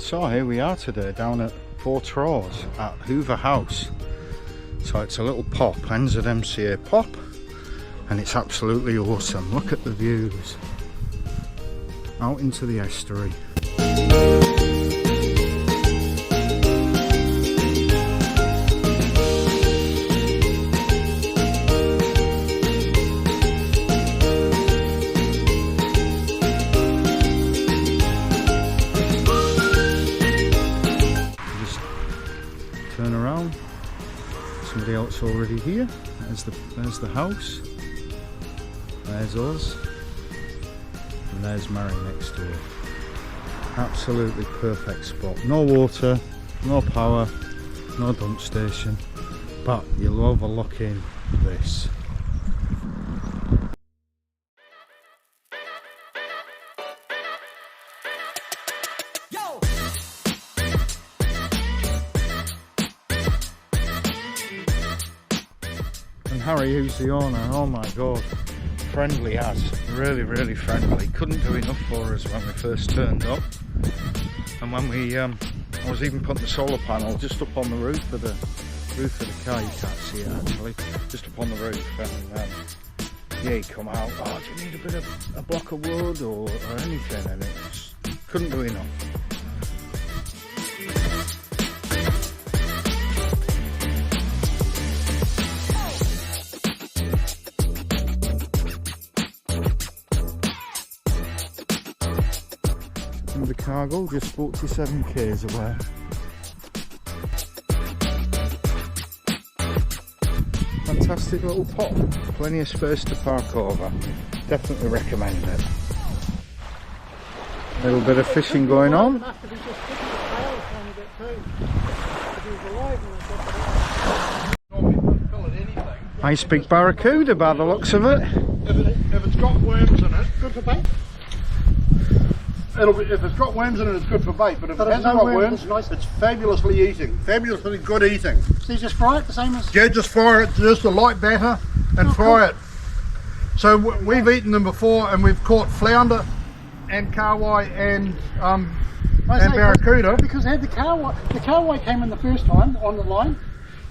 So here we are today down at Fortrose at Hoover House. So it's a little pop, NZMCA pop, and it's absolutely awesome. Look at the views out into the estuary. Turn around, somebody else already here. There's the house, there's us, and there's Mary next door. Absolutely perfect spot. No water, no power, no dump station, but you're overlooking this. And Harry, who's the owner, oh my god, friendly as, really friendly. Couldn't do enough for us when we first turned up. And when we, I was even putting the solar panel just up on the roof of the car. You can't see it actually, just up on the roof. And yeah, he come out, oh, do you need a bit of a block of wood or anything? And it just couldn't do enough. The cargo just 47 k's away. Fantastic little pop, plenty of space to park over. Definitely recommend it. A little bit of fishing going on. Nice big barracuda by the looks of it. If it's got worms in it, good for bait. If it's got worms in it, it's good for bait, but if it hasn't got worms, it's fabulously good eating. So you just fry it the same as? Yeah, just fry it, just a light batter and fry it. So we've eaten them before and we've caught flounder and carwai and barracuda. Because they had the carwai came in the first time on the line,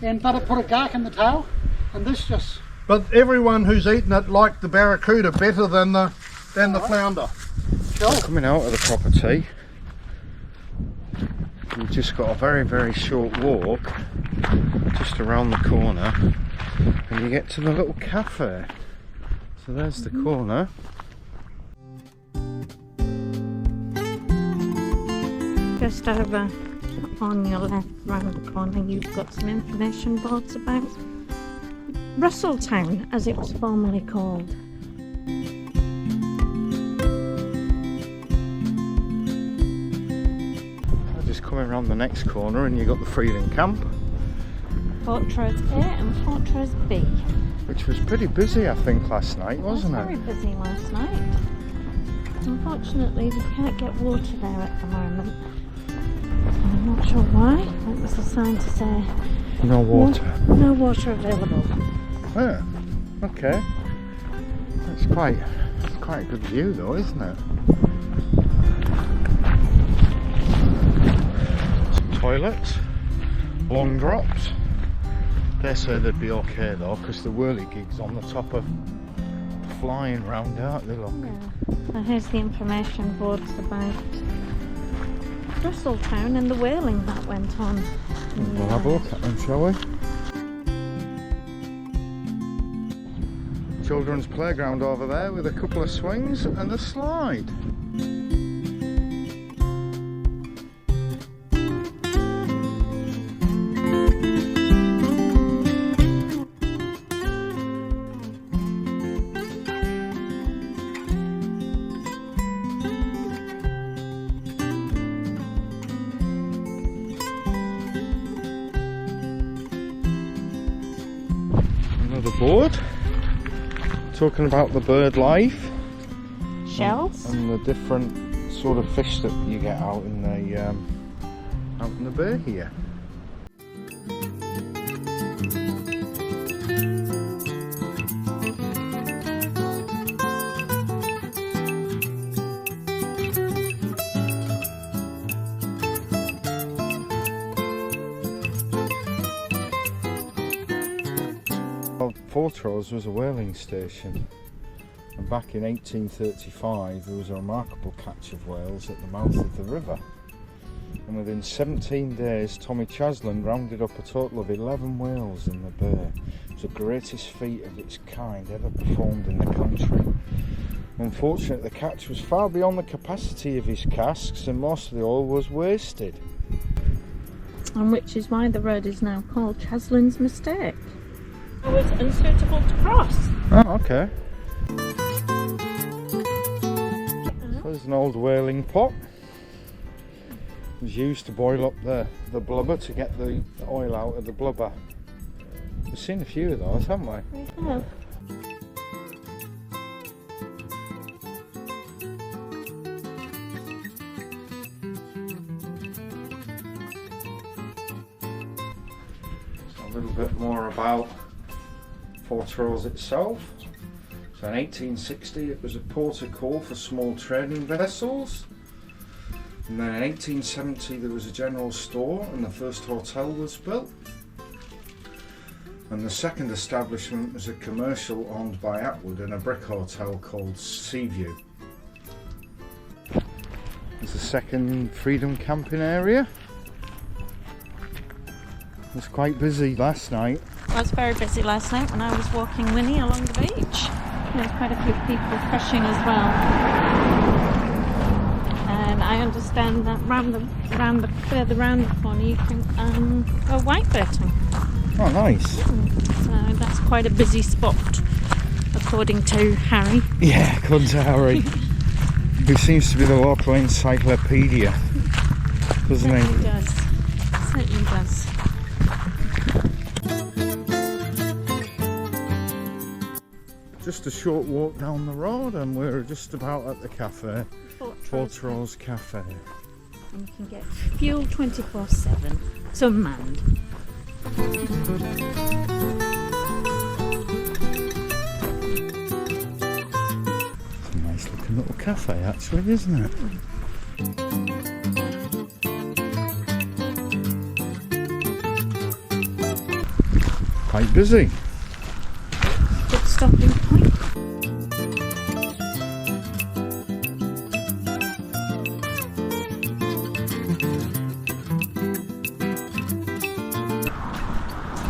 but it put a gark in the tail, and this just... But everyone who's eaten it liked the barracuda better than the flounder. Coming out of the property, we've just got a very short walk just around the corner and you get to the little cafe. So there's the corner. Just over on your left round the corner you've got some information boards about Russelltown, as it was formerly called. Just coming around the next corner and you got the Freedom Camp. Fortrose A and Fortrose B. Which was pretty busy I think last night, wasn't it? Very busy last night. Unfortunately we can't get water there at the moment. I'm not sure why. That was a sign to say no water. No water available. Yeah, okay. It's quite a good view though, isn't it? Toilets, long drops. They say they'd be okay though, because the whirly gig's on the top of flying round, aren't they? Look. Yeah. So here's the information boards about Russelltown and the whaling that went on. We'll have a look at them, shall we? Children's playground over there with a couple of swings and a slide. Another board talking about the bird life, Shells and the different sort of fish that you get out in the bay here. Fortrose was a whaling station, and back in 1835 there was a remarkable catch of whales at the mouth of the river, and within 17 days Tommy Chaslin rounded up a total of 11 whales in the bay. It was the greatest feat of its kind ever performed in the country. Unfortunately, the catch was far beyond the capacity of his casks and most of the oil was wasted. And which is why the road is now called Chaslin's Mistake. It was unsuitable to cross. Oh, okay. So there's an old whaling pot. It was used to boil up the blubber to get the oil out of the blubber. We've seen a few of those, haven't we? We have. A little bit more about Fortrose itself. So in 1860 it was a port of call for small trading vessels, and then in 1870 there was a general store and the first hotel was built, and the second establishment was a commercial owned by Atwood and a brick hotel called Seaview. There's a second freedom camping area. It was quite busy last night. I was very busy last night when I was walking Winnie along the beach. There was quite a few people fishing as well. And I understand that further round the corner you can go whitebaiting. Oh, nice. So that's quite a busy spot, according to Harry. Yeah, according to Harry. Who seems to be the local encyclopedia, doesn't he? Certainly does. Certainly does. Just a short walk down the road and we're just about at the cafe, Fortrose Cafe. And you can get fuel 24/7, so manned. It's a nice looking little cafe actually, isn't it? Quite busy. Good stopping point.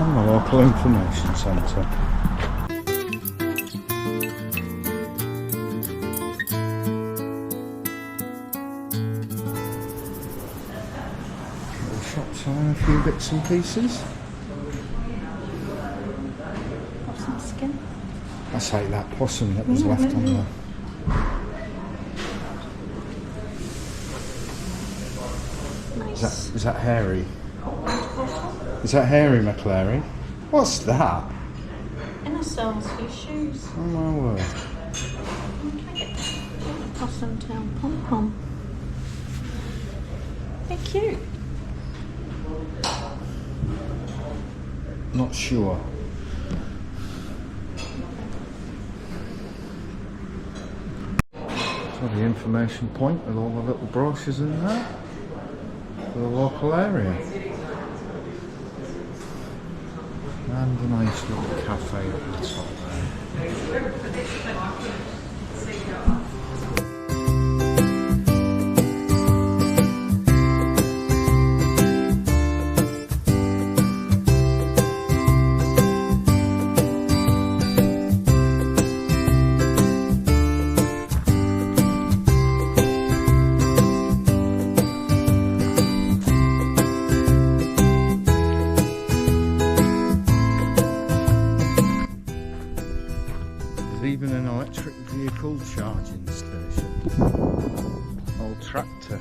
And the local information centre. Little shops selling a few bits and pieces. Possum skin. That's like that possum that was left on there. Nice. Is that hairy? Is that hairy, McClary? What's that? Inner soles for your shoes. Oh my word. Possum tail pom pom. They're cute. Not sure. So the information point with all the little brochures in there for the local area. And a nice little cafe up the top there. Even an electric vehicle charging station. Old tractor.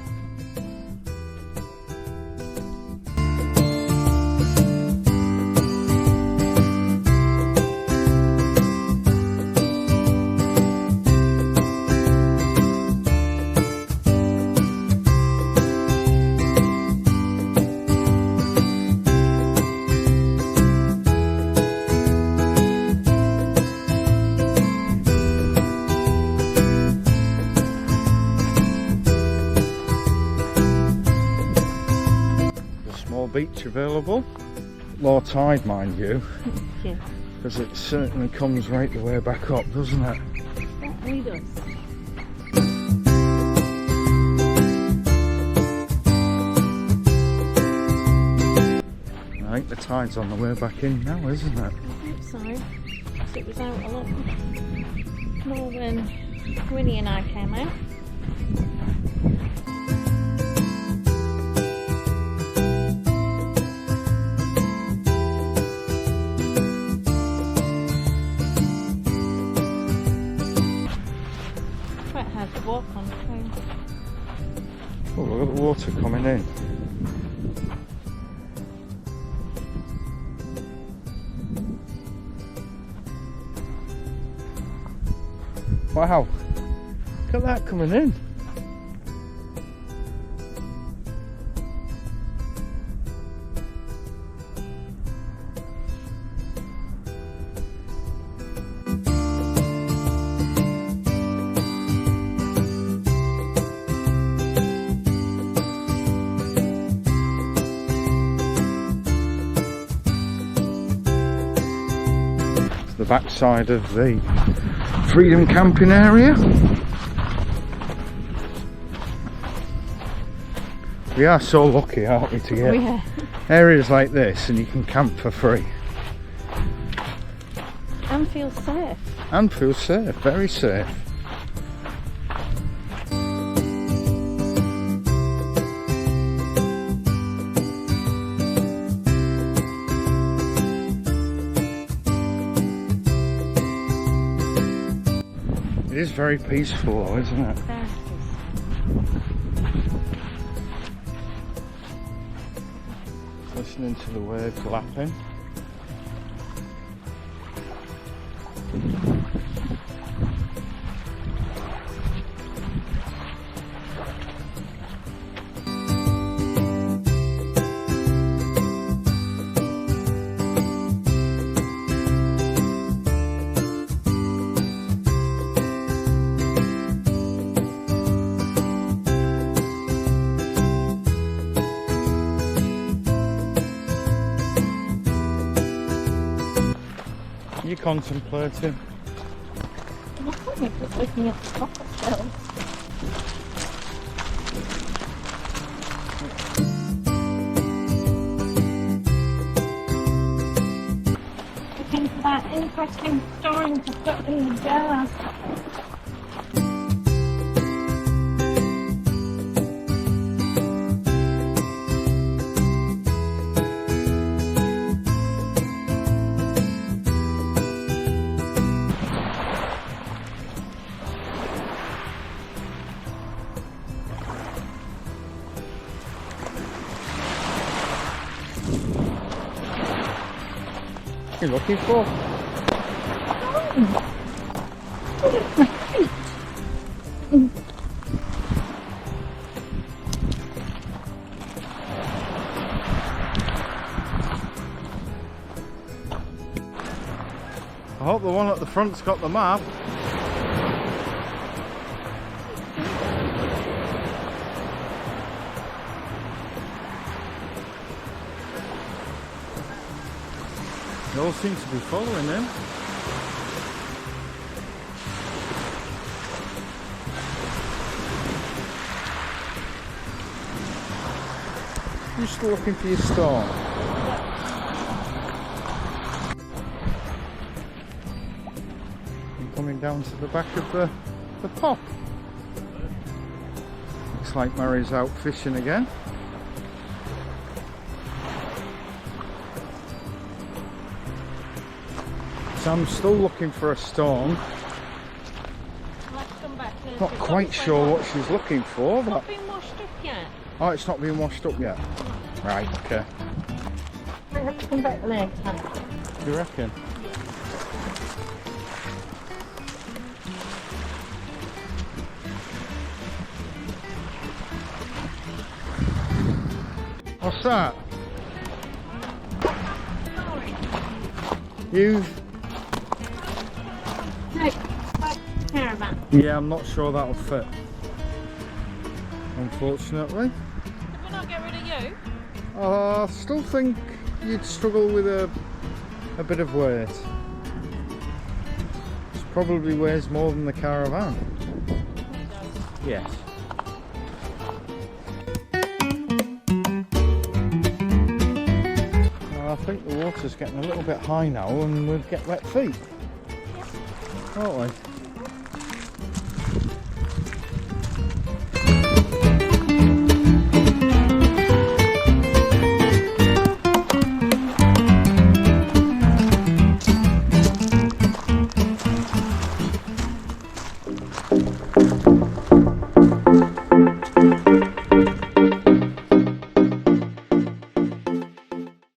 Beach available, low tide mind you. Yeah. because it certainly comes right the way back up, doesn't it? Certainly does. I think the tide's on the way back in now, isn't it? I think so. 'Cause it was out a lot more when Winnie and I came out. Quite hard to walk on too. Oh, look at the water coming in. Wow, look at that coming in. It's the backside of the Freedom camping area. We are so lucky, aren't we, to get areas like this, and you can camp for free. And feel safe. And feel safe, very safe. It is very peaceful though, isn't it? Listening to the waves lapping. You contemplating? Nothing, just looking at the top of shelves. Looking for that interesting story to put in the jar. You're looking for? I hope the one at the front's got the map. They all seem to be following him. You're still looking for your storm. I'm coming down to the back of the pop. Looks like Mary's out fishing again. I'm still looking for a storm. Not quite sure what she's looking for, but... It's not been washed up yet. Oh, it's not been washed up yet. Right, okay. I have to come back next time. Do you reckon? What's that? You've... Caravan. Yeah, I'm not sure that'll fit. Unfortunately. Did we not get rid of you? I still think you'd struggle with a bit of weight. probably weighs more than the Caravan. Yes. Well, I think the water's getting a little bit high now and we'll get wet feet, won't we?